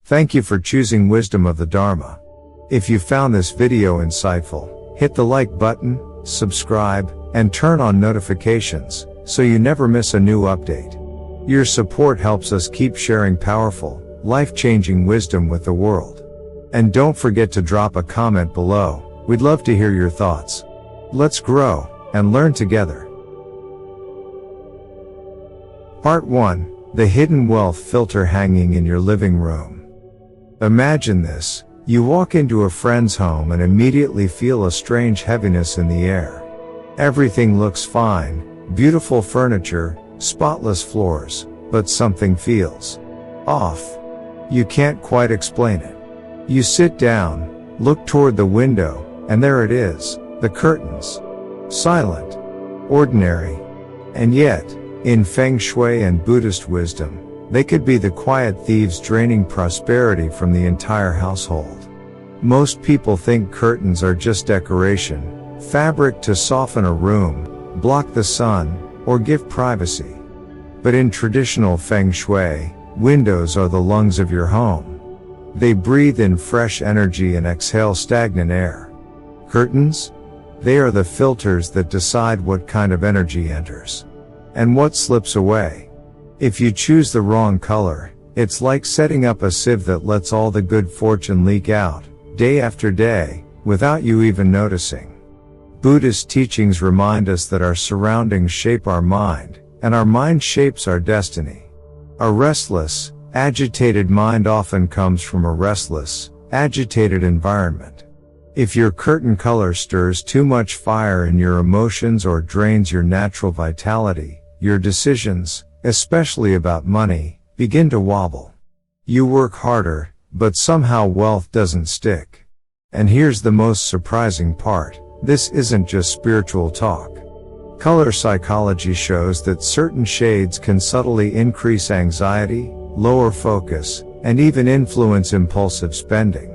Thank you for choosing Wisdom of the Dharma. If you found this video insightful, hit the like button, subscribe, and turn on notifications, so you never miss a new update. Your support helps us keep sharing powerful, life-changing wisdom with the world. And don't forget to drop a comment below. We'd love to hear your thoughts. Let's grow and learn together. Part 1. The Hidden Wealth Filter Hanging in Your Living Room. Imagine this. You walk into a friend's home and immediately feel a strange heaviness in the air. Everything looks fine, beautiful furniture, spotless floors, but something feels off. You can't quite explain it. You sit down, look toward the window, and there it is, the curtains. Silent. Ordinary. And yet, in Feng Shui and Buddhist wisdom, they could be the quiet thieves draining prosperity from the entire household. Most people think curtains are just decoration, fabric to soften a room, block the sun, or give privacy. But in traditional Feng Shui, windows are the lungs of your home. They breathe in fresh energy and exhale stagnant air. Curtains? They are the filters that decide what kind of energy enters and what slips away. If you choose the wrong color, it's like setting up a sieve that lets all the good fortune leak out, day after day, without you even noticing. Buddhist teachings remind us that our surroundings shape our mind, and our mind shapes our destiny. A restless, agitated mind often comes from a restless, agitated environment. If your curtain color stirs too much fire in your emotions or drains your natural vitality, your decisions, especially about money, begin to wobble. You work harder, but somehow wealth doesn't stick. And here's the most surprising part. This isn't just spiritual talk. Color psychology shows that certain shades can subtly increase anxiety, lower focus, and even influence impulsive spending.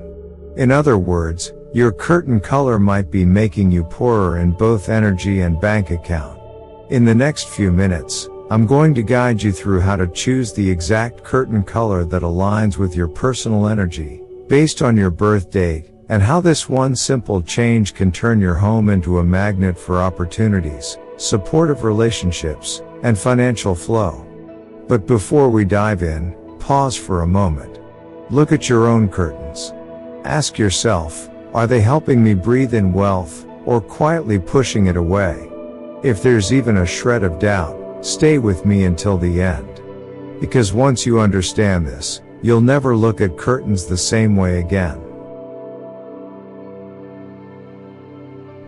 In other words, your curtain color might be making you poorer in both energy and bank account. In the next few minutes, I'm going to guide you through how to choose the exact curtain color that aligns with your personal energy, based on your birth date, and how this one simple change can turn your home into a magnet for opportunities, supportive relationships, and financial flow. But before we dive in, pause for a moment. Look at your own curtains. Ask yourself, are they helping me breathe in wealth, or quietly pushing it away? If there's even a shred of doubt, stay with me until the end. Because once you understand this, you'll never look at curtains the same way again.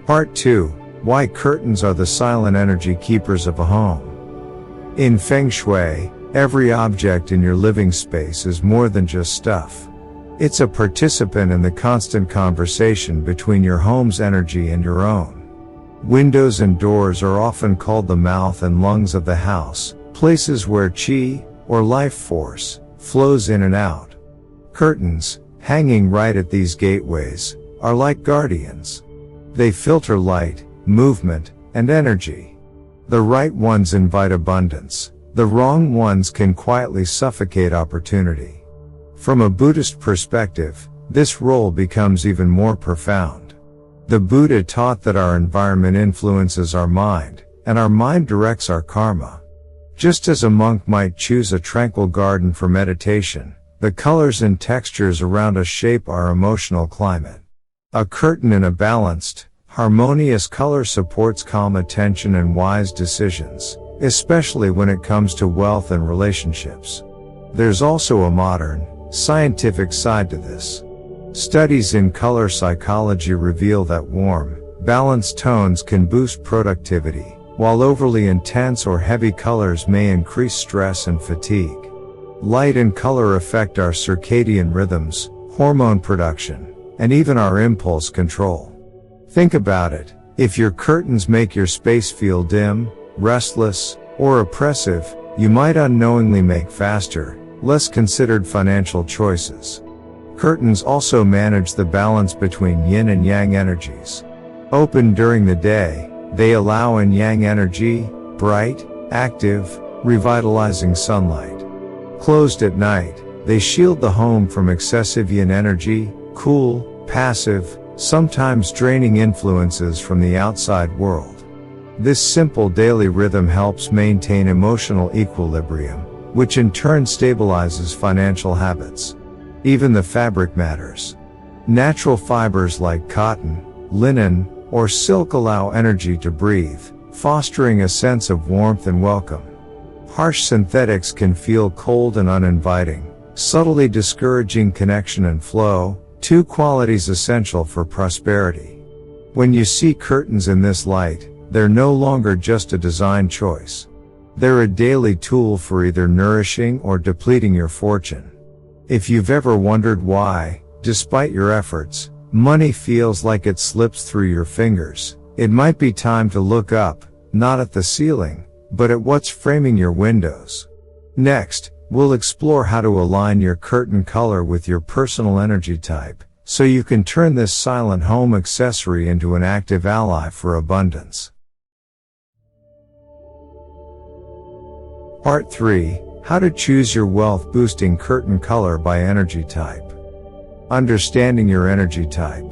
Part 2. Why curtains are the silent energy keepers of a home. In Feng Shui, every object in your living space is more than just stuff. It's a participant in the constant conversation between your home's energy and your own. Windows and doors are often called the mouth and lungs of the house, places where qi, or life force, flows in and out. Curtains, hanging right at these gateways, are like guardians. They filter light, movement, and energy. The right ones invite abundance. The wrong ones can quietly suffocate opportunity. From a Buddhist perspective, this role becomes even more profound. The Buddha taught that our environment influences our mind, and our mind directs our karma. Just as a monk might choose a tranquil garden for meditation, the colors and textures around us shape our emotional climate. A curtain in a balanced, harmonious color supports calm attention and wise decisions, especially when it comes to wealth and relationships. There's also a modern, scientific side to this. Studies in color psychology reveal that warm, balanced tones can boost productivity, while overly intense or heavy colors may increase stress and fatigue. Light and color affect our circadian rhythms, hormone production, and even our impulse control. Think about it. If your curtains make your space feel dim, restless, or oppressive, you might unknowingly make faster, less considered financial choices. Curtains also manage the balance between yin and yang energies. Open during the day, they allow in yang energy, bright, active, revitalizing sunlight. Closed at night, They shield the home from excessive yin energy, cool, passive, sometimes draining influences from the outside world. This simple daily rhythm helps maintain emotional equilibrium, which in turn stabilizes financial habits. Even the fabric matters. Natural fibers like cotton, linen, or silk allow energy to breathe, fostering a sense of warmth and welcome. Harsh synthetics can feel cold and uninviting, subtly discouraging connection and flow, two qualities essential for prosperity. When you see curtains in this light, they're no longer just a design choice. They're a daily tool for either nourishing or depleting your fortune. If you've ever wondered why, despite your efforts, money feels like it slips through your fingers, it might be time to look up, not at the ceiling, but at what's framing your windows. Next, we'll explore how to align your curtain color with your personal energy type, so you can turn this silent home accessory into an active ally for abundance. Part 3. How to choose your wealth-boosting curtain color by energy type. Understanding your energy type.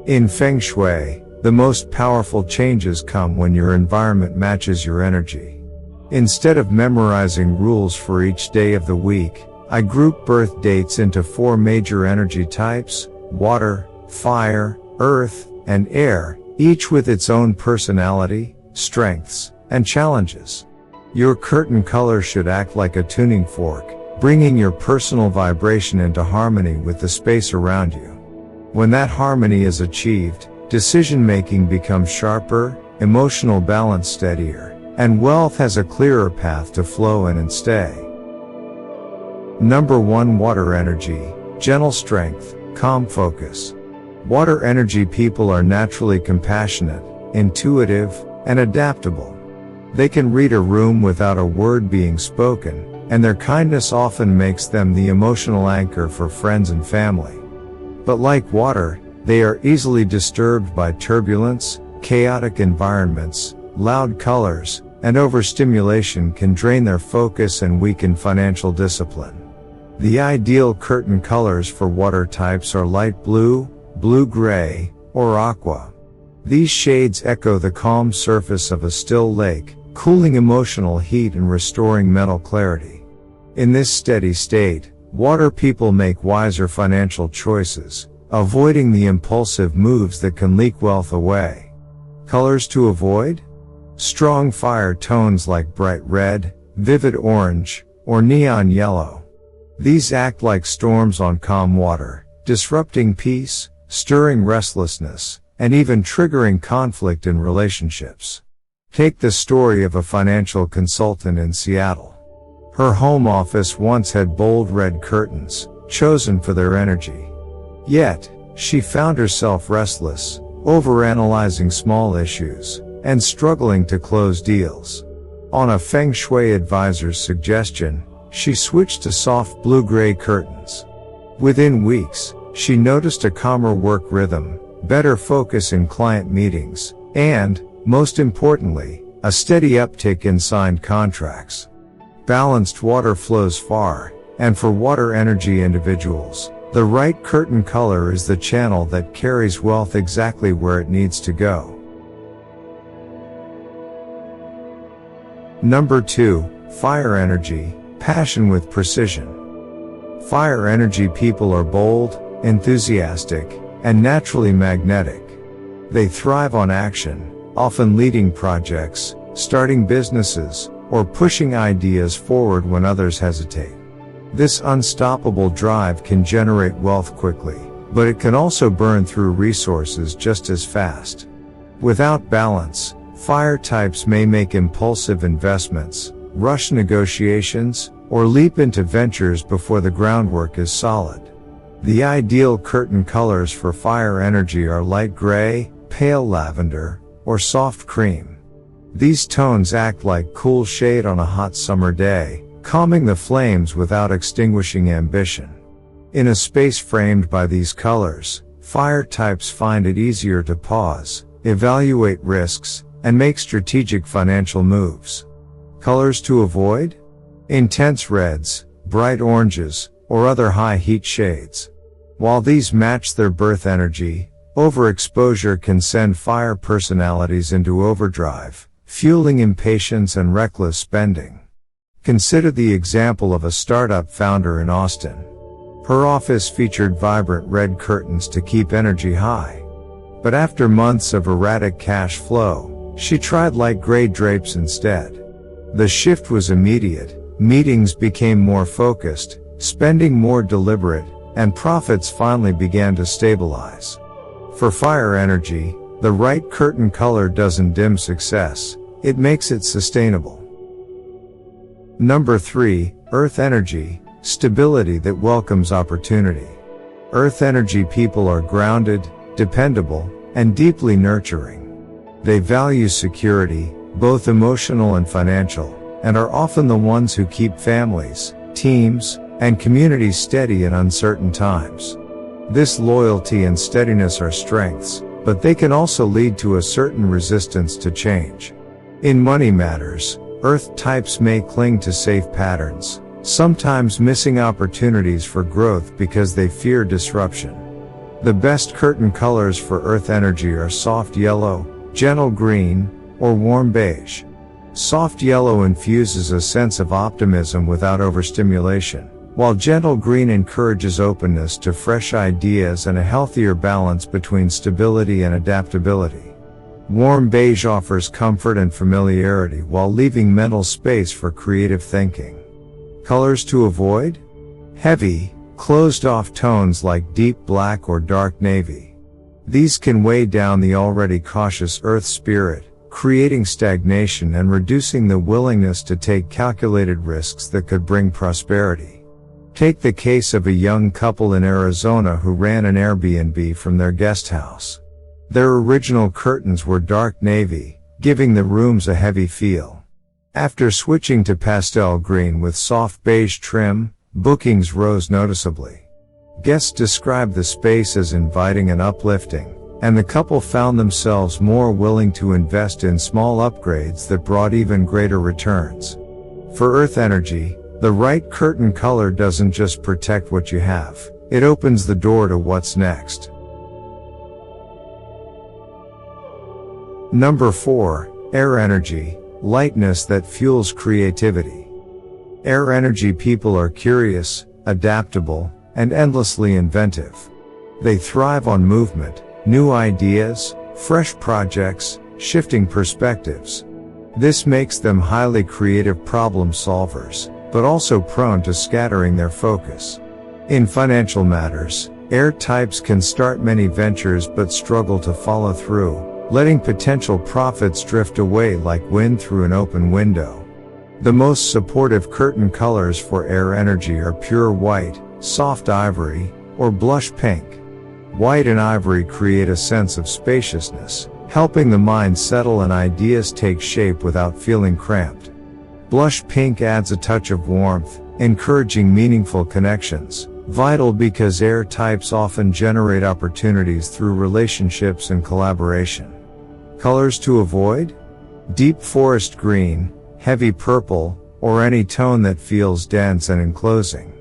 In Feng Shui, the most powerful changes come when your environment matches your energy. Instead of memorizing rules for each day of the week, I group birth dates into 4 major energy types: water, fire, earth, and air, each with its own personality, strengths, and challenges. Your curtain color should act like a tuning fork, bringing your personal vibration into harmony with the space around you. When that harmony is achieved, decision-making becomes sharper, emotional balance steadier, and wealth has a clearer path to flow in and stay. Number 1. Water energy. Gentle strength, calm focus. Water energy people are naturally compassionate, intuitive, and adaptable. They can read a room without a word being spoken, and their kindness often makes them the emotional anchor for friends and family. But like water, they are easily disturbed by turbulence, chaotic environments, loud colors, and overstimulation can drain their focus and weaken financial discipline. The ideal curtain colors for water types are light blue, blue-gray, or aqua. These shades echo the calm surface of a still lake, cooling emotional heat and restoring mental clarity. In this steady state, water people make wiser financial choices, avoiding the impulsive moves that can leak wealth away. Colors to avoid? Strong fire tones like bright red, vivid orange, or neon yellow. These act like storms on calm water, disrupting peace, stirring restlessness, and even triggering conflict in relationships. Take the story of a financial consultant in Seattle. Her home office once had bold red curtains, chosen for their energy. Yet, she found herself restless, overanalyzing small issues, and struggling to close deals. On a Feng Shui advisor's suggestion, she switched to soft blue-gray curtains. Within weeks, she noticed a calmer work rhythm, better focus in client meetings, and, most importantly, a steady uptick in signed contracts. Balanced water flows far, and for water energy individuals, the right curtain color is the channel that carries wealth exactly where it needs to go. Number 2. Fire energy, passion with precision. Fire energy people are bold, enthusiastic, and naturally magnetic. They thrive on action, often leading projects, starting businesses, or pushing ideas forward when others hesitate. This unstoppable drive can generate wealth quickly, but it can also burn through resources just as fast. Without balance, fire types may make impulsive investments, rush negotiations, or leap into ventures before the groundwork is solid. The ideal curtain colors for fire energy are light gray, pale lavender, or soft cream. These tones act like cool shade on a hot summer day, calming the flames without extinguishing ambition. In a space framed by these colors, fire types find it easier to pause, evaluate risks, and make strategic financial moves. Colors to avoid? Intense reds, bright oranges, or other high heat shades. While these match their birth energy, overexposure can send fire personalities into overdrive, fueling impatience and reckless spending. Consider the example of a startup founder in Austin. Her office featured vibrant red curtains to keep energy high. But after months of erratic cash flow, she tried light gray drapes instead. The shift was immediate. Meetings became more focused, spending more deliberate, and profits finally began to stabilize. For fire energy, the right curtain color doesn't dim success, it makes it sustainable. Number 3, Earth energy, stability that welcomes opportunity. Earth energy people are grounded, dependable, and deeply nurturing. They value security, both emotional and financial, and are often the ones who keep families, teams, and communities steady in uncertain times. This loyalty and steadiness are strengths, but they can also lead to a certain resistance to change. In money matters, Earth types may cling to safe patterns, sometimes missing opportunities for growth because they fear disruption. The best curtain colors for Earth energy are soft yellow, gentle green, or warm beige. Soft yellow infuses a sense of optimism without overstimulation, while gentle green encourages openness to fresh ideas and a healthier balance between stability and adaptability. Warm beige offers comfort and familiarity while leaving mental space for creative thinking. Colors to avoid? Heavy, closed-off tones like deep black or dark navy. These can weigh down the already cautious Earth spirit, creating stagnation and reducing the willingness to take calculated risks that could bring prosperity. Take the case of a young couple in Arizona who ran an Airbnb from their guest house. Their original curtains were dark navy, giving the rooms a heavy feel. After switching to pastel green with soft beige trim, bookings rose noticeably. Guests described the space as inviting and uplifting, and the couple found themselves more willing to invest in small upgrades that brought even greater returns. For Earth energy, the right curtain color doesn't just protect what you have, it opens the door to what's next. Number 4, Air energy, lightness that fuels creativity. Air energy people are curious, adaptable, and endlessly inventive. They thrive on movement, new ideas, fresh projects, shifting perspectives. This makes them highly creative problem solvers, but also prone to scattering their focus. In financial matters, air types can start many ventures but struggle to follow through, letting potential profits drift away like wind through an open window. The most supportive curtain colors for air energy are pure white, soft ivory, or blush pink. White and ivory create a sense of spaciousness, helping the mind settle and ideas take shape without feeling cramped. Blush pink adds a touch of warmth, encouraging meaningful connections, vital because air types often generate opportunities through relationships and collaboration. Colors to avoid? Deep forest green, heavy purple, or any tone that feels dense and enclosing.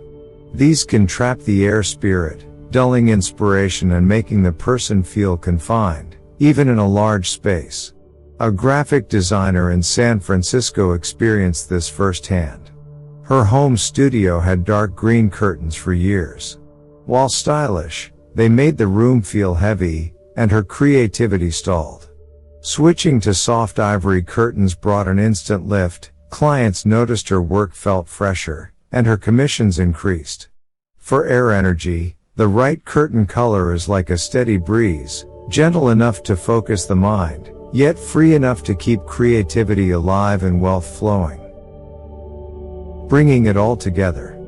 These can trap the air spirit, dulling inspiration and making the person feel confined, even in a large space. A graphic designer in San Francisco experienced this firsthand. Her home studio had dark green curtains for years. While stylish, they made the room feel heavy, and her creativity stalled. Switching to soft ivory curtains brought an instant lift, clients noticed her work felt fresher, and her commissions increased. For air energy, the right curtain color is like a steady breeze, gentle enough to focus the mind, yet free enough to keep creativity alive and wealth flowing. Bringing it all together.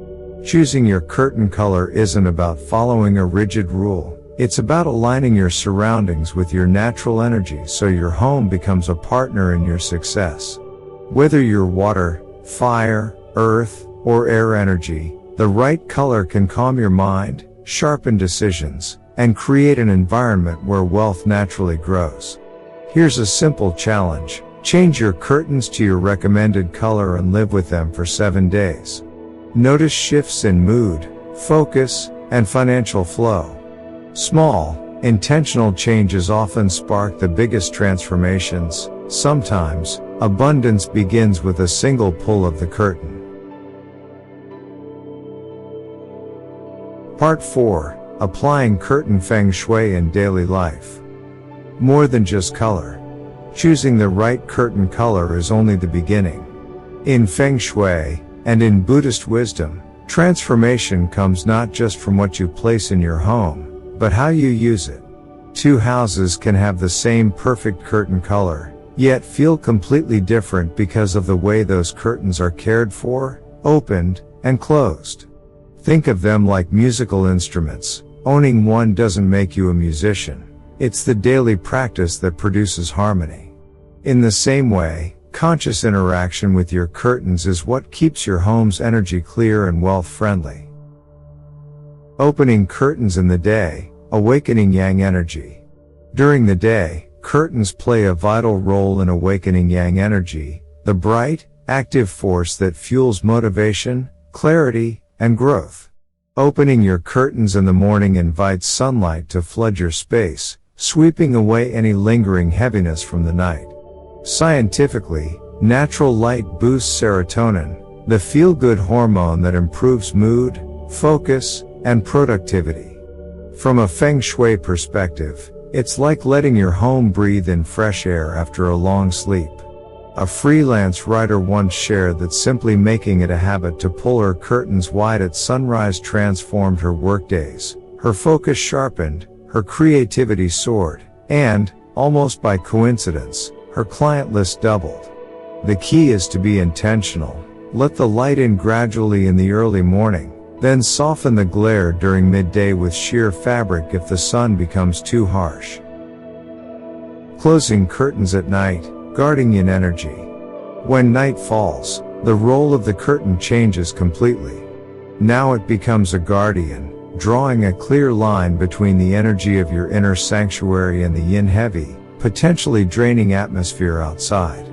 Choosing your curtain color isn't about following a rigid rule, it's about aligning your surroundings with your natural energy so your home becomes a partner in your success. Whether you're water, fire, earth, or air energy, the right color can calm your mind, sharpen decisions, and create an environment where wealth naturally grows. Here's a simple challenge. Change your curtains to your recommended color and live with them for 7 days. Notice shifts in mood, focus, and financial flow. Small, intentional changes often spark the biggest transformations. Sometimes, abundance begins with a single pull of the curtain. Part 4. Applying Curtain Feng Shui in Daily Life. More than just color. Choosing the right curtain color is only the beginning. In Feng Shui, and in Buddhist wisdom, transformation comes not just from what you place in your home, but how you use it. Two houses can have the same perfect curtain color, yet feel completely different because of the way those curtains are cared for, opened, and closed. Think of them like musical instruments. Owning one doesn't make you a musician. It's the daily practice that produces harmony. In the same way, conscious interaction with your curtains is what keeps your home's energy clear and wealth-friendly. Opening curtains in the day, awakening yang energy. During the day, curtains play a vital role in awakening yang energy, the bright, active force that fuels motivation, clarity, and growth. Opening your curtains in the morning invites sunlight to flood your space, sweeping away any lingering heaviness from the night. Scientifically, natural light boosts serotonin, the feel-good hormone that improves mood, focus, and productivity. From a Feng Shui perspective, it's like letting your home breathe in fresh air after a long sleep. A freelance writer once shared that simply making it a habit to pull her curtains wide at sunrise transformed her workdays. Her focus sharpened, her creativity soared, and, almost by coincidence, her client list doubled. The key is to be intentional. Let the light in gradually in the early morning, then soften the glare during midday with sheer fabric if the sun becomes too harsh. Closing curtains at night, guarding yin energy. When night falls, the role of the curtain changes completely. Now it becomes a guardian, drawing a clear line between the energy of your inner sanctuary and the yin-heavy, potentially draining atmosphere outside.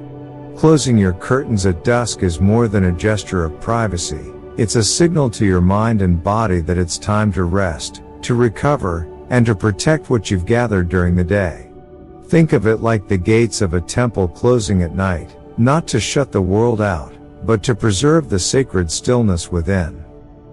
Closing your curtains at dusk is more than a gesture of privacy. It's a signal to your mind and body that it's time to rest, to recover, and to protect what you've gathered during the day. Think of it like the gates of a temple closing at night, not to shut the world out, but to preserve the sacred stillness within.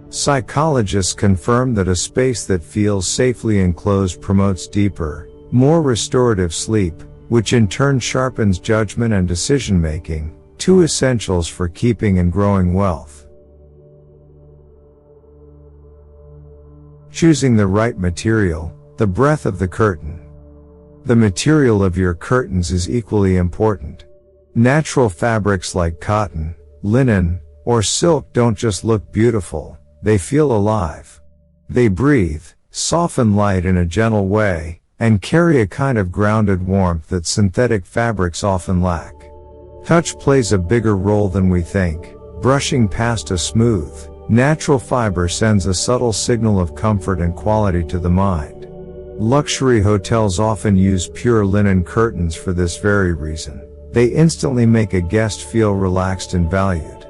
Psychologists confirm that a space that feels safely enclosed promotes deeper, more restorative sleep, which in turn sharpens judgment and decision-making, two essentials for keeping and growing wealth. Choosing the right material, the breadth of the curtain. The material of your curtains is equally important. Natural fabrics like cotton, linen, or silk don't just look beautiful, they feel alive. They breathe, soften light in a gentle way, and carry a kind of grounded warmth that synthetic fabrics often lack. Touch plays a bigger role than we think. Brushing past a smooth, natural fiber sends a subtle signal of comfort and quality to the mind. Luxury hotels often use pure linen curtains for this very reason. They instantly make a guest feel relaxed and valued.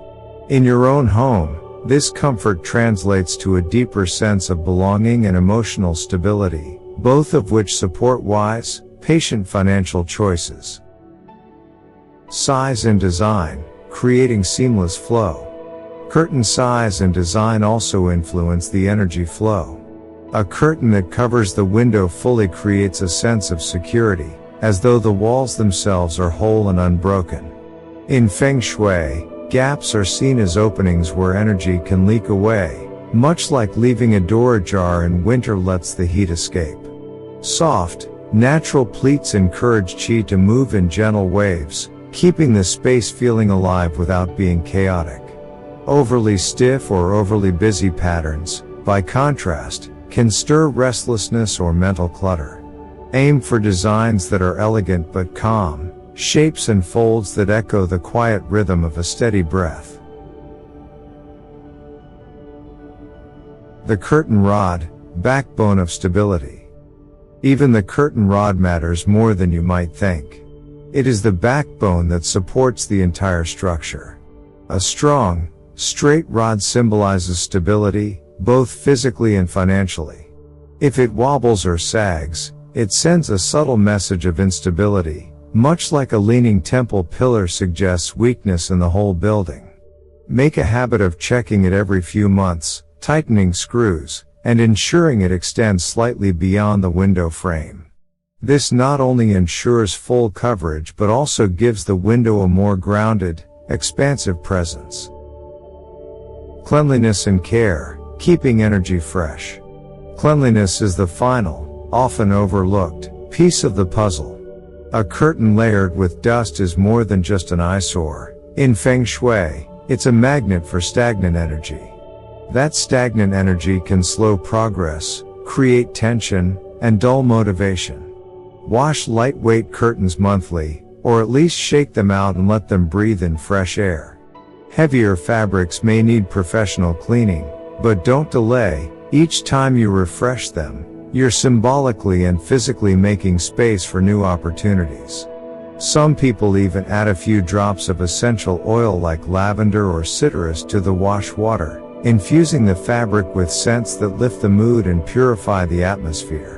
In your own home, this comfort translates to a deeper sense of belonging and emotional stability, both of which support wise, patient financial choices. Size and design, creating seamless flow. Curtain size and design also influence the energy flow. A curtain that covers the window fully creates a sense of security, as though the walls themselves are whole and unbroken. In Feng Shui, gaps are seen as openings where energy can leak away, much like leaving a door ajar in winter lets the heat escape. Soft, natural pleats encourage qi to move in gentle waves, keeping the space feeling alive without being chaotic. Overly stiff or overly busy patterns, by contrast, can stir restlessness or mental clutter. Aim for designs that are elegant but calm, shapes and folds that echo the quiet rhythm of a steady breath. The curtain rod, backbone of stability. Even the curtain rod matters more than you might think. It is the backbone that supports the entire structure. A strong, straight rod symbolizes stability, both physically and financially. If it wobbles or sags, it sends a subtle message of instability, much like a leaning temple pillar suggests weakness in the whole building. Make a habit of checking it every few months, tightening screws, and ensuring it extends slightly beyond the window frame. This not only ensures full coverage but also gives the window a more grounded, expansive presence. Cleanliness and care, keeping energy fresh. Cleanliness is the final, often overlooked, piece of the puzzle. A curtain layered with dust is more than just an eyesore. In Feng Shui, it's a magnet for stagnant energy. That stagnant energy can slow progress, create tension, and dull motivation. Wash lightweight curtains monthly, or at least shake them out and let them breathe in fresh air. Heavier fabrics may need professional cleaning, but don't delay. Each time you refresh them, you're symbolically and physically making space for new opportunities. Some people even add a few drops of essential oil like lavender or citrus to the wash water, infusing the fabric with scents that lift the mood and purify the atmosphere.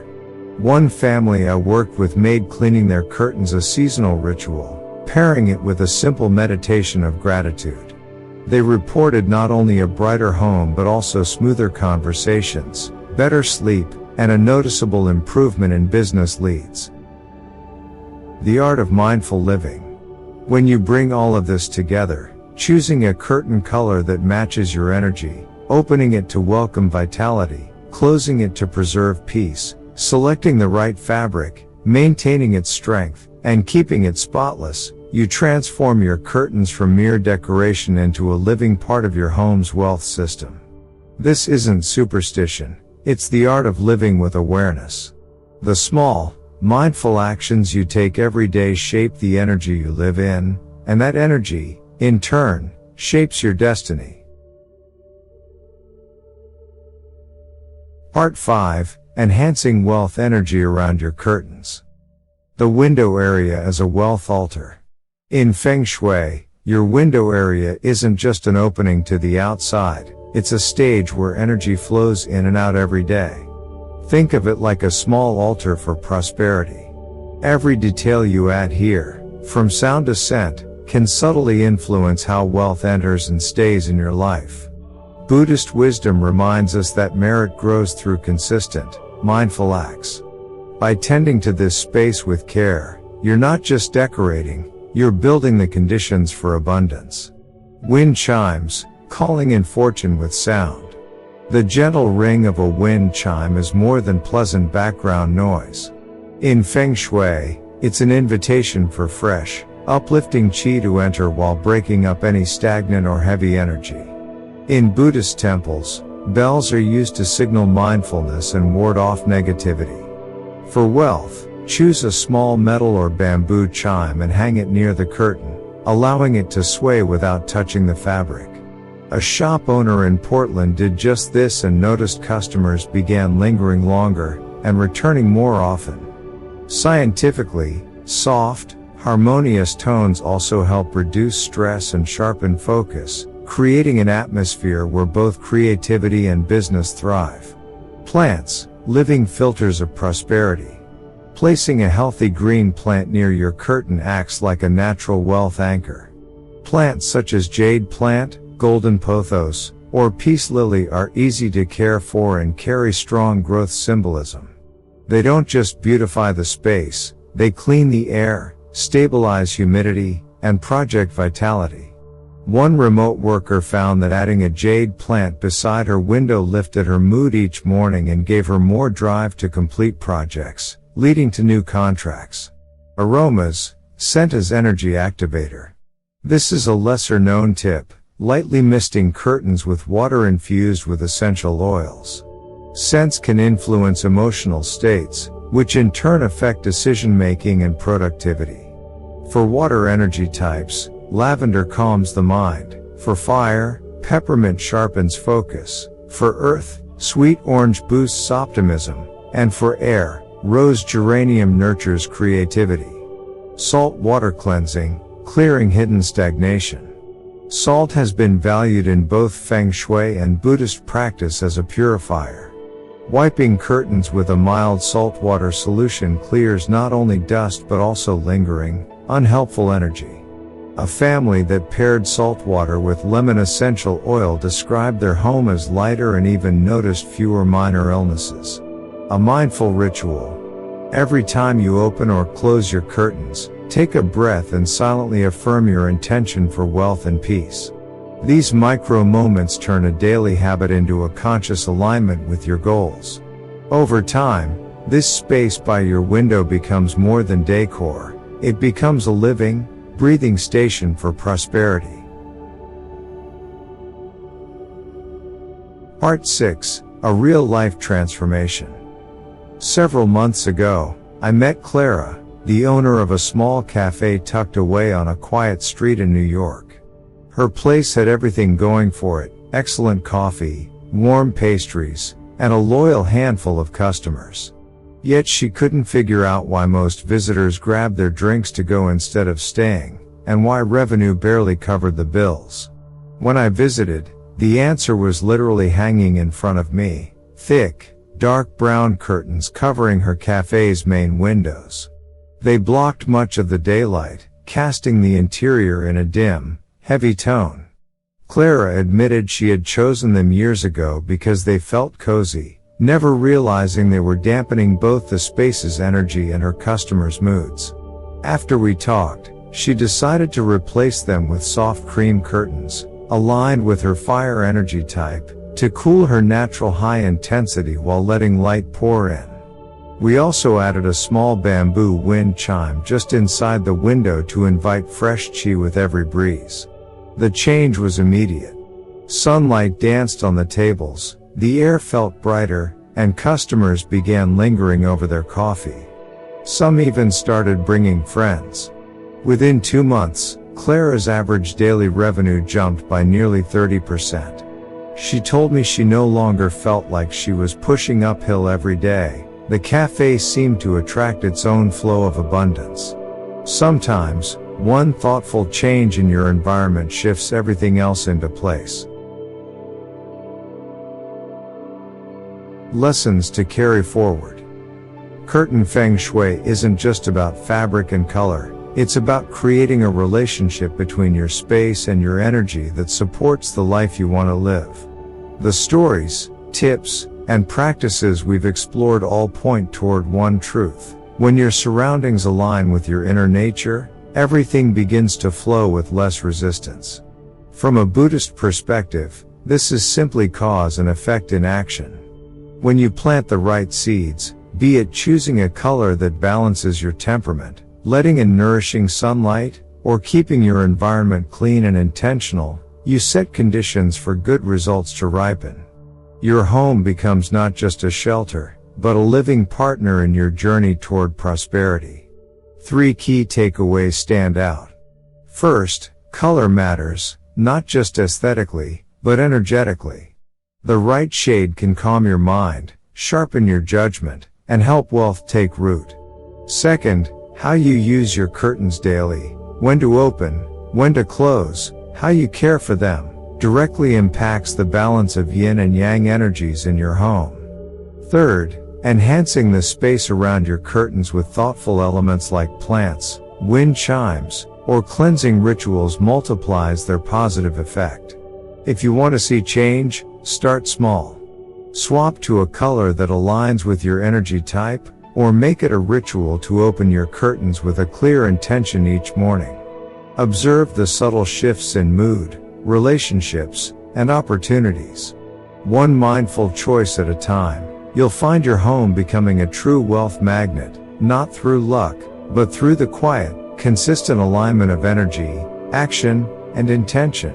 One family I worked with made cleaning their curtains a seasonal ritual, pairing it with a simple meditation of gratitude. They reported not only a brighter home but also smoother conversations, better sleep, and a noticeable improvement in business leads. The art of mindful living. When you bring all of this together, choosing a curtain color that matches your energy, opening it to welcome vitality, closing it to preserve peace, selecting the right fabric, maintaining its strength, and keeping it spotless, you transform your curtains from mere decoration into a living part of your home's wealth system. This isn't superstition, it's the art of living with awareness. The small, mindful actions you take every day shape the energy you live in, and that energy, in turn, shapes your destiny. Part 5. Enhancing wealth energy around your curtains. The window area as a wealth altar. In Feng Shui, your window area isn't just an opening to the outside, it's a stage where energy flows in and out every day. Think of it like a small altar for prosperity. Every detail you add here, from sound to scent, can subtly influence how wealth enters and stays in your life. Buddhist wisdom reminds us that merit grows through consistent, mindful acts. By tending to this space with care, you're not just decorating, you're building the conditions for abundance. Wind chimes, calling in fortune with sound. The gentle ring of a wind chime is more than pleasant background noise. In Feng Shui, it's an invitation for fresh, uplifting qi to enter while breaking up any stagnant or heavy energy. In Buddhist temples, bells are used to signal mindfulness and ward off negativity. For wealth, choose a small metal or bamboo chime and hang it near the curtain, allowing it to sway without touching the fabric. A shop owner in Portland did just this and noticed customers began lingering longer and returning more often. Scientifically, soft, harmonious tones also help reduce stress and sharpen focus, creating an atmosphere where both creativity and business thrive. Plants, living filters of prosperity. Placing a healthy green plant near your curtain acts like a natural wealth anchor. Plants such as jade plant, golden pothos, or peace lily are easy to care for and carry strong growth symbolism. They don't just beautify the space, they clean the air, stabilize humidity, and project vitality. One remote worker found that adding a jade plant beside her window lifted her mood each morning and gave her more drive to complete projects, leading to new contracts. Aromas, scent as energy activator. This is a lesser known tip, lightly misting curtains with water infused with essential oils. Scents can influence emotional states, which in turn affect decision-making and productivity. For water energy types, lavender calms the mind. For fire, peppermint sharpens focus. For earth, sweet orange boosts optimism. And for air, rose geranium nurtures creativity. Salt water cleansing, clearing hidden stagnation. Salt has been valued in both Feng Shui and Buddhist practice as a purifier. Wiping curtains with a mild saltwater solution clears not only dust but also lingering, unhelpful energy. A family that paired salt water with lemon essential oil described their home as lighter and even noticed fewer minor illnesses. A mindful ritual. Every time you open or close your curtains, take a breath and silently affirm your intention for wealth and peace. These micro moments turn a daily habit into a conscious alignment with your goals. Over time, this space by your window becomes more than decor. It becomes a living, breathing station for prosperity. Part 6. A real-life transformation. Several months ago, I met Clara, the owner of a small cafe tucked away on a quiet street in New York. Her place had everything going for it: excellent coffee, warm pastries, and a loyal handful of customers. Yet she couldn't figure out why most visitors grabbed their drinks to go instead of staying, and why revenue barely covered the bills. When I visited, the answer was literally hanging in front of me: thick, dark brown curtains covering her cafe's main windows. They blocked much of the daylight, casting the interior in a dim, heavy tone. Clara admitted she had chosen them years ago because they felt cozy, never realizing they were dampening both the space's energy and her customers' moods. After we talked, she decided to replace them with soft cream curtains, aligned with her fire energy type, to cool her natural high intensity while letting light pour in. We also added a small bamboo wind chime just inside the window to invite fresh chi with every breeze. The change was immediate. Sunlight danced on the tables, the air felt brighter, and customers began lingering over their coffee. Some even started bringing friends. Within 2 months, Clara's average daily revenue jumped by nearly 30%. She told me she no longer felt like she was pushing uphill every day. The cafe seemed to attract its own flow of abundance. Sometimes, one thoughtful change in your environment shifts everything else into place. Lessons to carry forward. Curtain Feng Shui isn't just about fabric and color. It's about creating a relationship between your space and your energy that supports the life you want to live. The stories, tips, and practices we've explored all point toward one truth: when your surroundings align with your inner nature, everything begins to flow with less resistance. From a Buddhist perspective, this is simply cause and effect in action. When you plant the right seeds, be it choosing a color that balances your temperament, letting in nourishing sunlight, or keeping your environment clean and intentional, you set conditions for good results to ripen. Your home becomes not just a shelter, but a living partner in your journey toward prosperity. 3 key takeaways stand out. First, color matters, not just aesthetically, but energetically. The right shade can calm your mind, sharpen your judgment, and help wealth take root. Second, how you use your curtains daily, when to open, when to close, how you care for them, directly impacts the balance of yin and yang energies in your home. Third, enhancing the space around your curtains with thoughtful elements like plants, wind chimes, or cleansing rituals multiplies their positive effect. If you want to see change, start small. Swap to a color that aligns with your energy type, or make it a ritual to open your curtains with a clear intention each morning. Observe the subtle shifts in mood, relationships, and opportunities. One mindful choice at a time, you'll find your home becoming a true wealth magnet, not through luck, but through the quiet, consistent alignment of energy, action, and intention.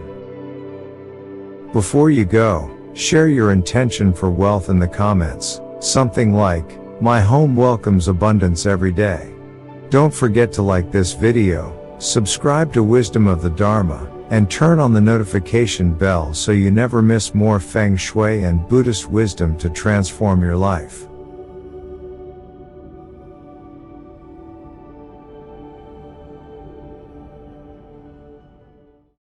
Before you go, share your intention for wealth in the comments, something like, "My home welcomes abundance every day." Don't forget to like this video, subscribe to Wisdom of the Dharma, and turn on the notification bell so you never miss more Feng Shui and Buddhist wisdom to transform your life.